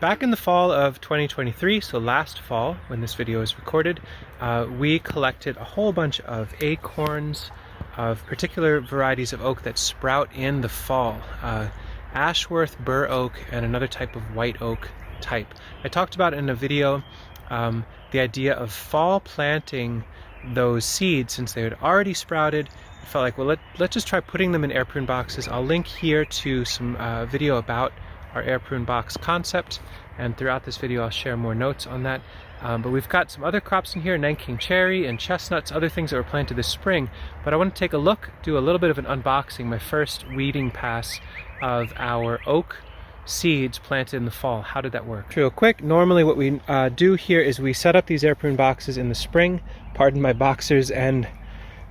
Back in the fall of 2023, so last fall when this video is recorded, we collected a whole bunch of acorns of particular varieties of oak that sprout in the fall. Ashworth, bur oak, and another type of white oak type. I talked about in a video the idea of fall planting those seeds since they had already sprouted. I felt like, well, let's just try putting them in air prune boxes. I'll link here to some video about our air prune box concept, and throughout this video I'll share more notes on that. But we've got some other crops in here, Nanking cherry and chestnuts, other things that were planted this spring. But I want to take a look, do a little bit of an unboxing, my first weeding pass of our oak seeds planted in the fall. How did that work? Real quick, normally what we do here is we set up these air prune boxes in the spring. Pardon my boxers and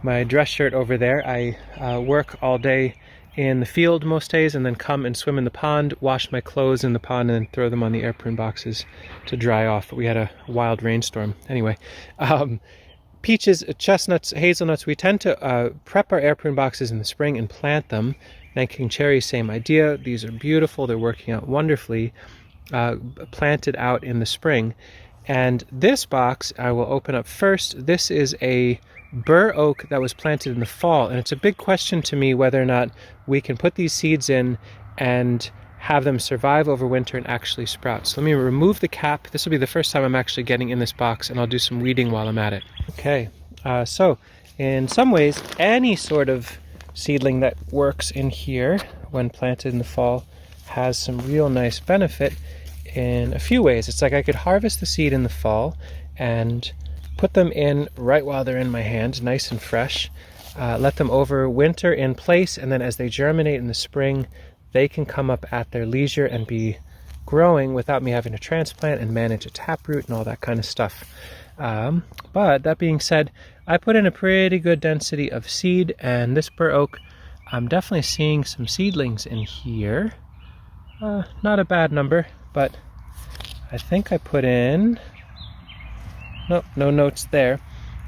my dress shirt over there. I work all day in the field most days and then come and swim in the pond, wash my clothes in the pond, and then throw them on the air prune boxes to dry off. But we had a wild rainstorm. Anyway, peaches, chestnuts, hazelnuts, we tend to prep our air prune boxes in the spring and plant them. Nanking cherry, same idea. These are beautiful. They're working out wonderfully, planted out in the spring. And this box I will open up first. This is a bur oak that was planted in the fall, and it's a big question to me whether or not we can put these seeds in and have them survive over winter and actually sprout. So let me remove the cap. This will be the first time I'm actually getting in this box, and I'll do some weeding while I'm at it. Okay, so in some ways any sort of seedling that works in here when planted in the fall has some real nice benefit in a few ways. It's like I could harvest the seed in the fall and put them in right while they're in my hand, nice and fresh. Let them overwinter in place, and then as they germinate in the spring, they can come up at their leisure and be growing without me having to transplant and manage a taproot and all that kind of stuff. But that being said, I put in a pretty good density of seed, and this bur oak, I'm definitely seeing some seedlings in here. Not a bad number, but I think I put in, nope, no notes there.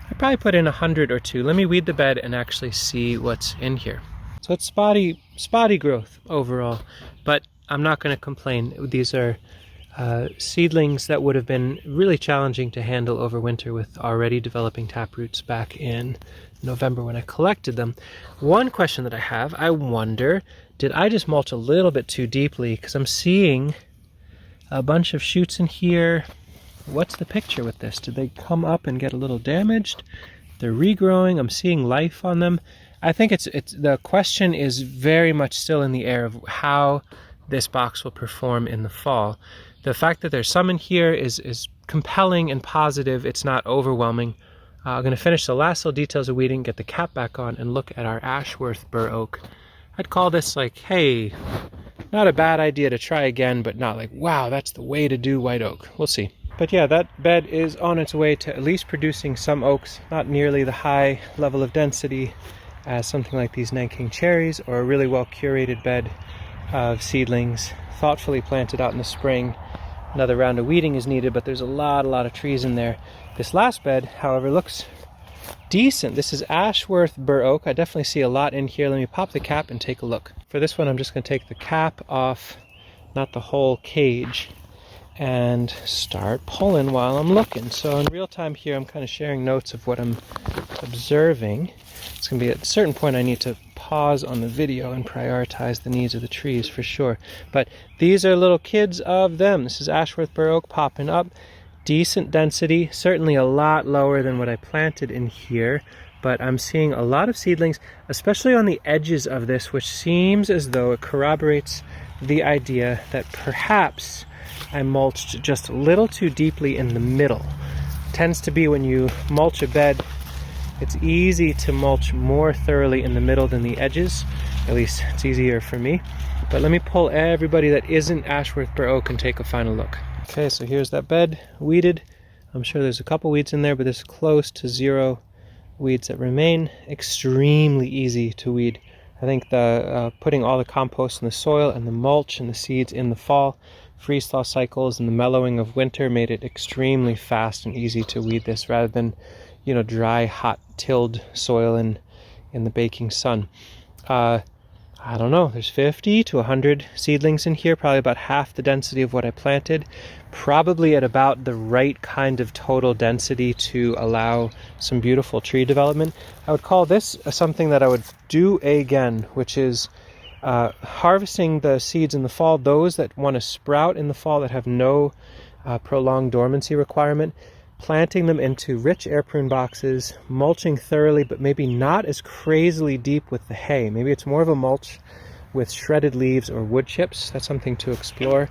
I probably put in 100 or two. Let me weed the bed and actually see what's in here. So it's spotty growth overall, but I'm not going to complain. These are seedlings that would have been really challenging to handle over winter with already developing taproots back in November when I collected them. One question that I have, I wonder, did I just mulch a little bit too deeply? Because I'm seeing a bunch of shoots in here. What's the picture with this? Did they come up and get a little damaged? They're regrowing. I'm seeing life on them. I think it's the question is very much still in the air of how this box will perform in the fall. The fact that there's some in here is compelling and positive. It's not overwhelming. I'm going to finish the last little details of weeding, get the cap back on, and look at our Ashworth bur oak. I'd call this like, hey, not a bad idea to try again, but not like, wow, that's the way to do white oak. We'll see. But yeah, that bed is on its way to at least producing some oaks, not nearly the high level of density as something like these Nanking cherries, or a really well curated bed of seedlings thoughtfully planted out in the spring. Another round of weeding is needed, but there's a lot of trees in there. This last bed, however, looks decent. This is Ashworth bur oak. I definitely see a lot in here. Let me pop the cap and take a look. For this one, I'm just going to take the cap off, not the whole cage, and start pulling while I'm looking. So in real time here, I'm kind of sharing notes of what I'm observing. It's going to be at a certain point I need to pause on the video and prioritize the needs of the trees for sure. But these are little kids of them. This is Ashworth bur oak popping up. Decent density, certainly a lot lower than what I planted in here, but I'm seeing a lot of seedlings, especially on the edges of this, which seems as though it corroborates the idea that perhaps I mulched just a little too deeply in the middle. It tends to be when you mulch a bed, it's easy to mulch more thoroughly in the middle than the edges. At least it's easier for me. But let me pull everybody that isn't Ashworth bur oak and take a final look. Okay, so here's that bed, weeded. I'm sure there's a couple weeds in there, but there's close to zero weeds that remain. Extremely easy to weed. I think the putting all the compost in the soil and the mulch and the seeds in the fall, freeze-thaw cycles and the mellowing of winter made it extremely fast and easy to weed this rather than, you know, dry, hot, tilled soil in the baking sun. I don't know, there's 50 to 100 seedlings in here, probably about half the density of what I planted, probably at about the right kind of total density to allow some beautiful tree development. I would call this something that I would do again, which is harvesting the seeds in the fall, those that want to sprout in the fall that have no prolonged dormancy requirement, planting them into rich air prune boxes, mulching thoroughly, but maybe not as crazily deep with the hay. Maybe it's more of a mulch with shredded leaves or wood chips. That's something to explore.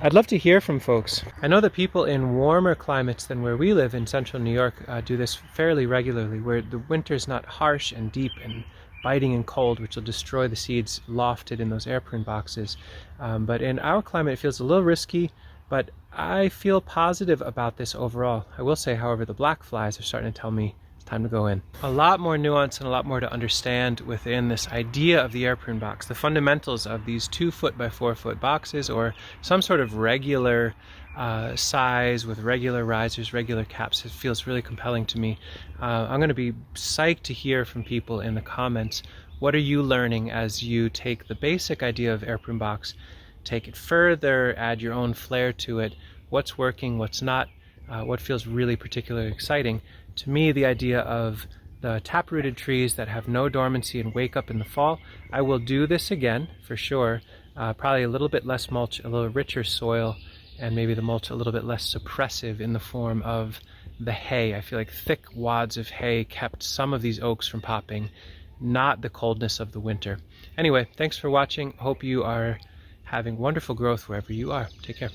I'd love to hear from folks. I know that people in warmer climates than where we live in central New York do this fairly regularly, where the winter's not harsh and deep and biting and cold, which will destroy the seeds lofted in those air prune boxes. But in our climate, it feels a little risky, but I feel positive about this overall. I will say, however, the black flies are starting to tell me it's time to go in. A lot more nuance and a lot more to understand within this idea of the air prune box, the fundamentals of these 2 foot by 4 foot boxes, or some sort of regular size with regular risers, regular caps. It feels really compelling to me. I'm going to be psyched to hear from people in the comments. What are you learning as you take the basic idea of air prune box, take it further, add your own flair to it? What's working, what's not, what feels really particularly exciting? To me, the idea of the tap-rooted trees that have no dormancy and wake up in the fall, I will do this again for sure. Probably a little bit less mulch, a little richer soil, and maybe the mulch a little bit less suppressive in the form of the hay. I feel like thick wads of hay kept some of these oaks from popping, not the coldness of the winter. Anyway, thanks for watching. Hope you are having wonderful growth wherever you are. Take care.